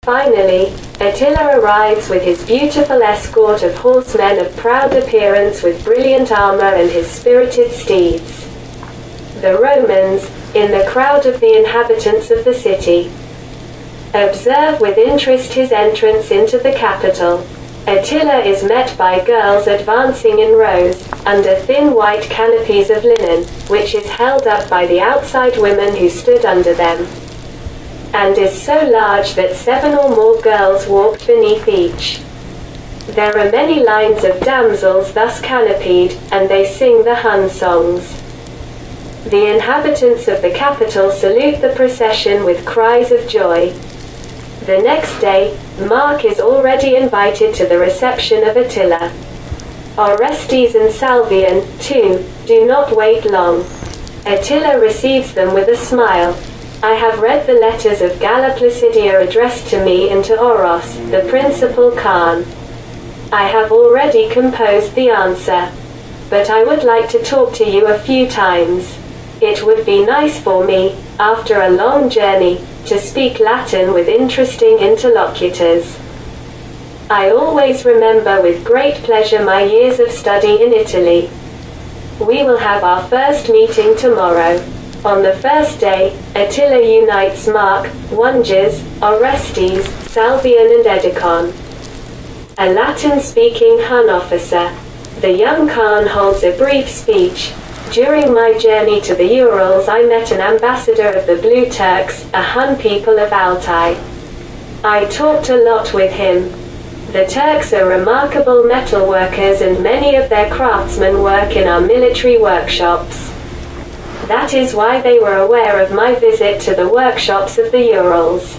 Finally, Attila arrives with his beautiful escort of horsemen of proud appearance with brilliant armor and his spirited steeds. The Romans, in the crowd of the inhabitants of the city, observe with interest his entrance into the capital. Attila is met by girls advancing in rows, under thin white canopies of linen, which is held up by the outside women who stood under them, and is so large that 7 or more girls walked beneath each. There are many lines of damsels thus canopied, and they sing the Hun songs. The inhabitants of the capital salute the procession with cries of joy. The next day, Mark is already invited to the reception of Attila. Orestes and Salvian, too, do not wait long. Attila receives them with a smile. I have read the letters of Galla Placidia addressed to me and to Oros, the principal Khan. I have already composed the answer. But I would like to talk to you a few times. It would be nice for me, after a long journey, to speak Latin with interesting interlocutors. I always remember with great pleasure my years of study in Italy. We will have our first meeting tomorrow. On the first day, Attila unites Mark, Wunges, Orestes, Salvian and Edecon, a Latin-speaking Hun officer. The young Khan holds a brief speech. During my journey to the Urals I met an ambassador of the Blue Turks, a Hun people of Altai. I talked a lot with him. The Turks are remarkable metal workers and many of their craftsmen work in our military workshops. That is why they were aware of my visit to the workshops of the Urals.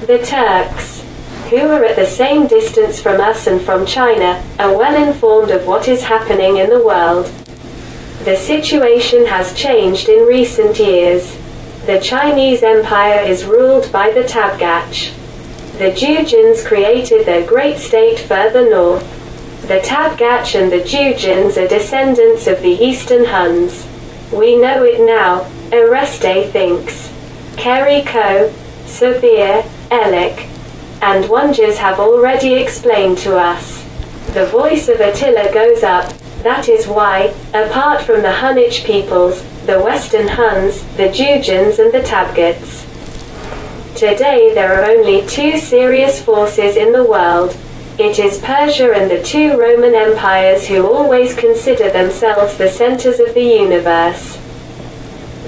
The Turks, who are at the same distance from us and from China, are well informed of what is happening in the world. The situation has changed in recent years. The Chinese Empire is ruled by the Tabgach. The Jujins created their great state further north. The Tabgach and the Jujins are descendants of the Eastern Huns. We know it now, Oreste thinks. Keriko, Sabir, Elik, and Wunges have already explained to us. The voice of Attila goes up. That is why, apart from the Hunnic peoples, the Western Huns, the Jujins and the Tabgats, today there are only 2 serious forces in the world. It is Persia and the 2 Roman empires who always consider themselves the centers of the universe.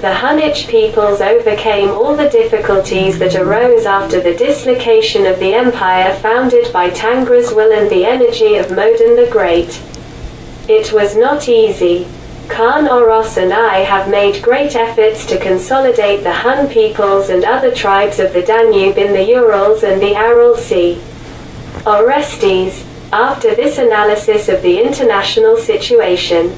The Hunnic peoples overcame all the difficulties that arose after the dislocation of the empire founded by Tangriswil and the energy of Modon the Great. It was not easy. Khan Oros and I have made great efforts to consolidate the Hun peoples and other tribes of the Danube in the Urals and the Aral Sea. Orestes, after this analysis of the international situation,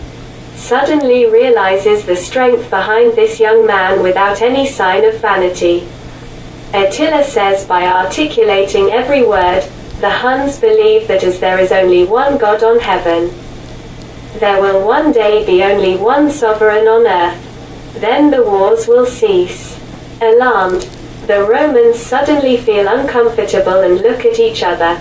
suddenly realizes the strength behind this young man without any sign of vanity. Attila says by articulating every word, the Huns believe that as there is only one God on heaven, there will one day be only one sovereign on earth. Then the wars will cease. Alarmed, the Romans suddenly feel uncomfortable and look at each other.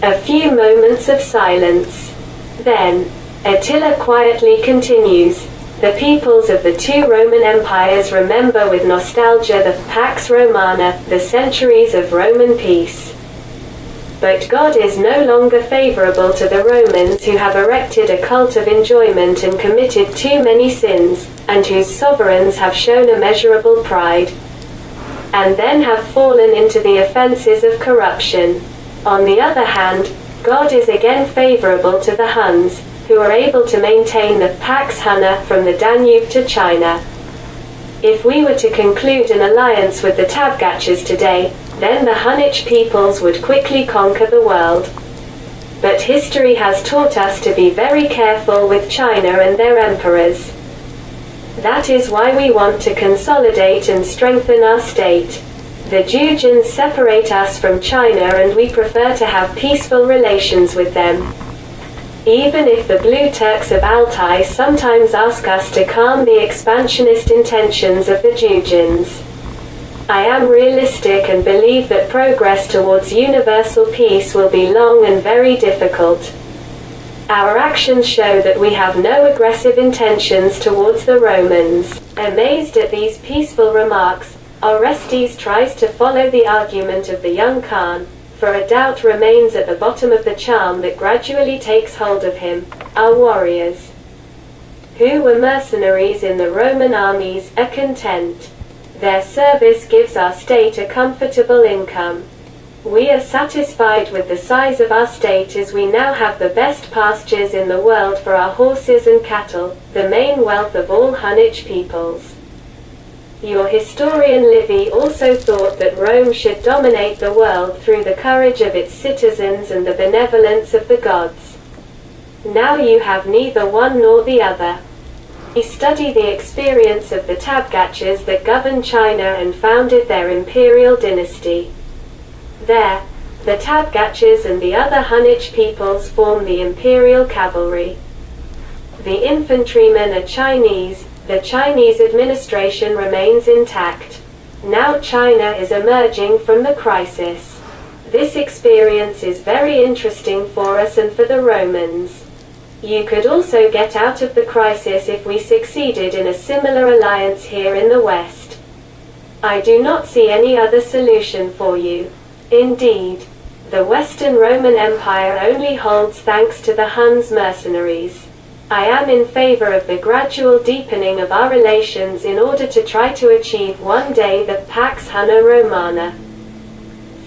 A few moments of silence. Then, Attila quietly continues. The peoples of the 2 Roman empires remember with nostalgia the Pax Romana, the centuries of Roman peace. But God is no longer favorable to the Romans who have erected a cult of enjoyment and committed too many sins, and whose sovereigns have shown immeasurable pride, and then have fallen into the offenses of corruption. On the other hand, God is again favorable to the Huns, who are able to maintain the Pax Hunna from the Danube to China. If we were to conclude an alliance with the Tabgachs today, then the Hunnic peoples would quickly conquer the world. But history has taught us to be very careful with China and their emperors. That is why we want to consolidate and strengthen our state. The Jujins separate us from China and we prefer to have peaceful relations with them. Even if the Blue Turks of Altai sometimes ask us to calm the expansionist intentions of the Jujins. I am realistic and believe that progress towards universal peace will be long and very difficult. Our actions show that we have no aggressive intentions towards the Romans." Amazed at these peaceful remarks, Orestes tries to follow the argument of the young Khan, for a doubt remains at the bottom of the charm that gradually takes hold of him. Our warriors, who were mercenaries in the Roman armies, are content. Their service gives our state a comfortable income. We are satisfied with the size of our state as we now have the best pastures in the world for our horses and cattle, the main wealth of all Hunnic peoples. Your historian Livy also thought that Rome should dominate the world through the courage of its citizens and the benevolence of the gods. Now you have neither one nor the other. We study the experience of the Tabgachas that governed China and founded their imperial dynasty. There, the Tabgachas and the other Hunnic peoples form the imperial cavalry. The infantrymen are Chinese. The Chinese administration remains intact. Now China is emerging from the crisis. This experience is very interesting for us and for the Romans. You could also get out of the crisis if we succeeded in a similar alliance here in the West. I do not see any other solution for you. Indeed, the Western Roman Empire only holds thanks to the Huns mercenaries. I am in favor of the gradual deepening of our relations in order to try to achieve one day the Pax Hunno-Romana.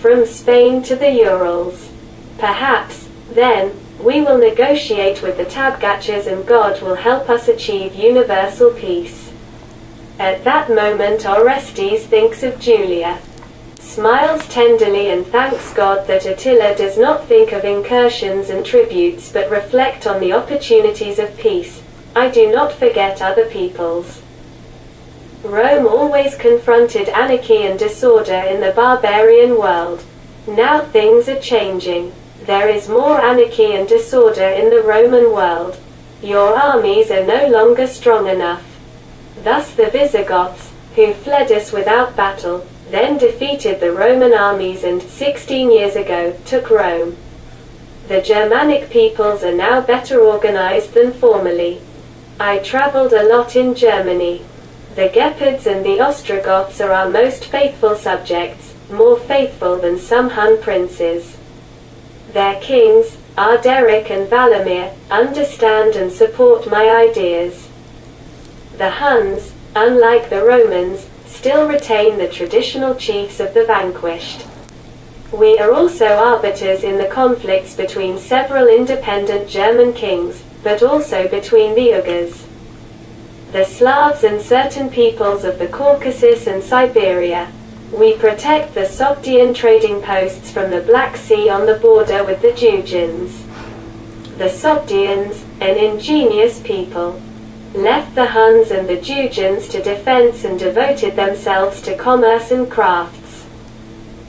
From Spain to the Urals. Perhaps, then, we will negotiate with the Tabgachas and God will help us achieve universal peace. At that moment Orestes thinks of Julia, smiles tenderly and thanks God that Attila does not think of incursions and tributes but reflect on the opportunities of peace. I do not forget other peoples. Rome always confronted anarchy and disorder in the barbarian world. Now things are changing. There is more anarchy and disorder in the Roman world. Your armies are no longer strong enough. Thus the Visigoths, who fled us without battle, then defeated the Roman armies and, 16 years ago, took Rome. The Germanic peoples are now better organized than formerly. I traveled a lot in Germany. The Gepids and the Ostrogoths are our most faithful subjects, more faithful than some Hun princes. Their kings, Arderic and Valamir, understand and support my ideas. The Huns, unlike the Romans, still retain the traditional chiefs of the vanquished. We are also arbiters in the conflicts between several independent German kings, but also between the Ugars, the Slavs and certain peoples of the Caucasus and Siberia. We protect the Sogdian trading posts from the Black Sea on the border with the Georgians. The Sogdians, an ingenious people, left the Huns and the Georgians to defense and devoted themselves to commerce and crafts.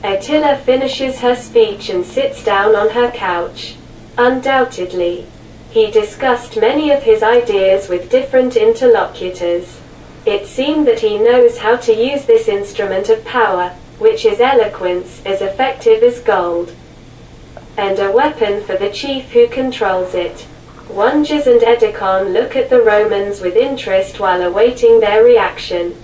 Attila finishes her speech and sits down on her couch. Undoubtedly, he discussed many of his ideas with different interlocutors. It seemed that he knows how to use this instrument of power, which is eloquence, as effective as gold, and a weapon for the chief who controls it. Wangers and Edecon look at the Romans with interest while awaiting their reaction.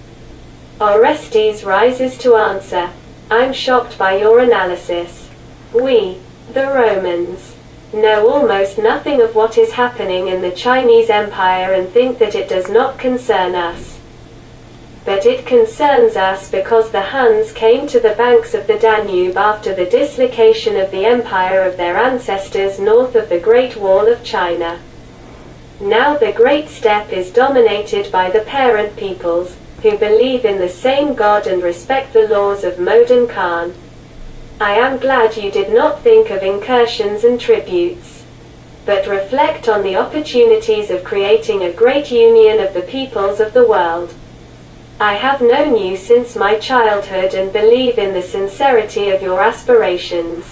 Orestes rises to answer. I'm shocked by your analysis. We, the Romans, know almost nothing of what is happening in the Chinese Empire and think that it does not concern us. But it concerns us because the Huns came to the banks of the Danube after the dislocation of the empire of their ancestors north of the Great Wall of China. Now the Great Steppe is dominated by the parent peoples, who believe in the same God and respect the laws of modern Khan. I am glad you did not think of incursions and tributes, but reflect on the opportunities of creating a great union of the peoples of the world. I have known you since my childhood and believe in the sincerity of your aspirations.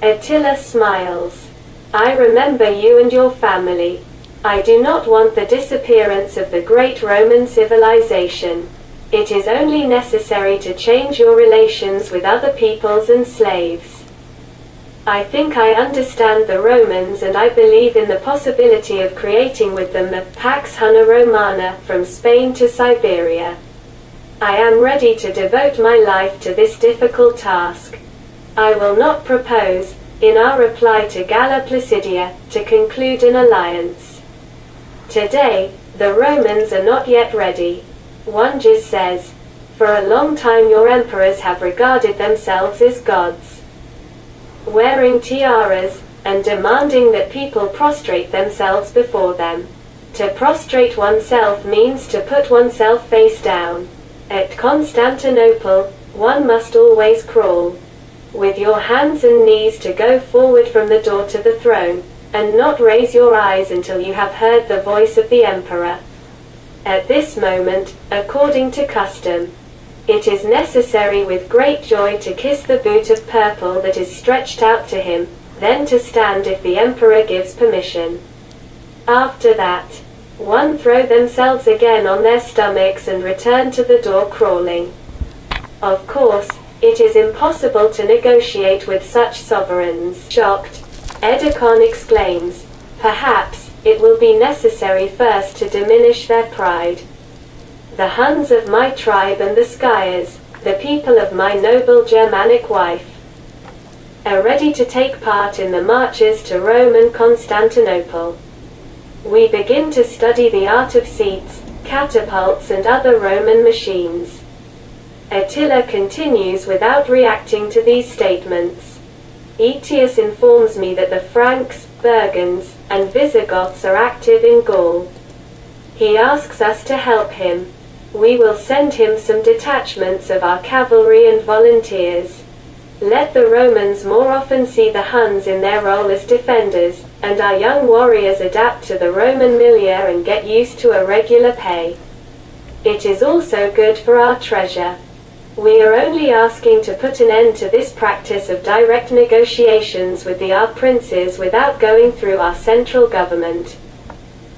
Attila smiles. I remember you and your family. I do not want the disappearance of the great Roman civilization. It is only necessary to change your relations with other peoples and slaves. I think I understand the Romans, and I believe in the possibility of creating with them the Pax Hunno-Romana from Spain to Siberia. I am ready to devote my life to this difficult task. I will not propose, in our reply to Galla Placidia, to conclude an alliance. Today, the Romans are not yet ready. One just says, "For a long time your emperors have regarded themselves as gods, wearing tiaras, and demanding that people prostrate themselves before them. To prostrate oneself means to put oneself face down. At Constantinople, one must always crawl, with your hands and knees to go forward from the door to the throne, and not raise your eyes until you have heard the voice of the emperor. At this moment, according to custom, it is necessary with great joy to kiss the boot of purple that is stretched out to him, then to stand if the emperor gives permission. After that, one throw themselves again on their stomachs and return to the door crawling. Of course, it is impossible to negotiate with such sovereigns." Shocked, Edecon exclaims, "Perhaps it will be necessary first to diminish their pride. The Huns of my tribe and the Skyers, the people of my noble Germanic wife, are ready to take part in the marches to Rome and Constantinople. We begin to study the art of seats, catapults and other Roman machines." Attila continues without reacting to these statements. Aetius informs me that the Franks, Burgunds, and Visigoths are active in Gaul. He asks us to help him. We will send him some detachments of our cavalry and volunteers. Let the Romans more often see the Huns in their role as defenders, and our young warriors adapt to the Roman milieu and get used to a regular pay. It is also good for our treasure. We are only asking to put an end to this practice of direct negotiations with our princes without going through our central government.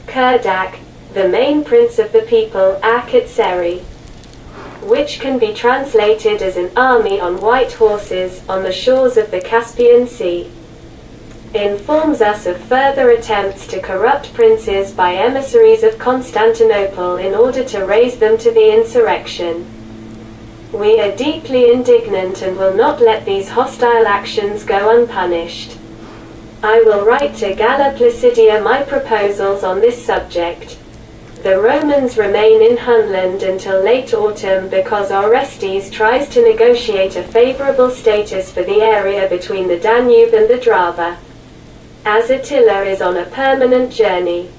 Kurdak, the main prince of the people, Akatseri, which can be translated as an army on white horses on the shores of the Caspian Sea, informs us of further attempts to corrupt princes by emissaries of Constantinople in order to raise them to the insurrection. We are deeply indignant and will not let these hostile actions go unpunished. I will write to Galla Placidia my proposals on this subject. The Romans remain in Hunland until late autumn because Orestes tries to negotiate a favorable status for the area between the Danube and the Drava. As Attila is on a permanent journey,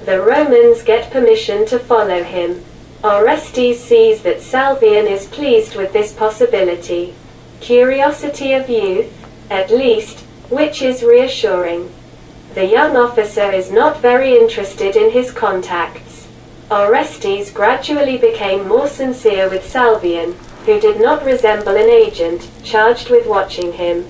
the Romans get permission to follow him. Orestes sees that Salvian is pleased with this possibility. Curiosity of youth, at least, which is reassuring. The young officer is not very interested in his contacts. Orestes gradually became more sincere with Salvian, who did not resemble an agent, charged with watching him.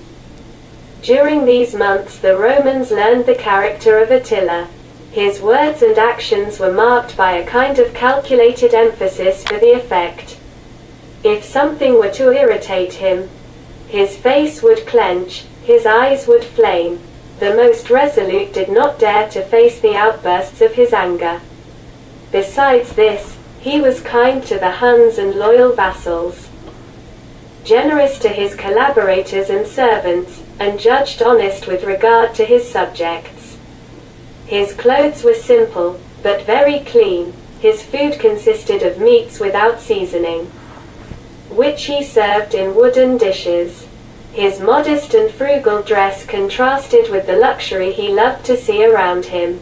During these months the Romans learned the character of Attila. His words and actions were marked by a kind of calculated emphasis for the effect. If something were to irritate him, his face would clench, his eyes would flame. The most resolute did not dare to face the outbursts of his anger. Besides this, he was kind to the Huns and loyal vassals, generous to his collaborators and servants, and judged honest with regard to his subjects. His clothes were simple, but very clean. His food consisted of meats without seasoning, which he served in wooden dishes. His modest and frugal dress contrasted with the luxury he loved to see around him.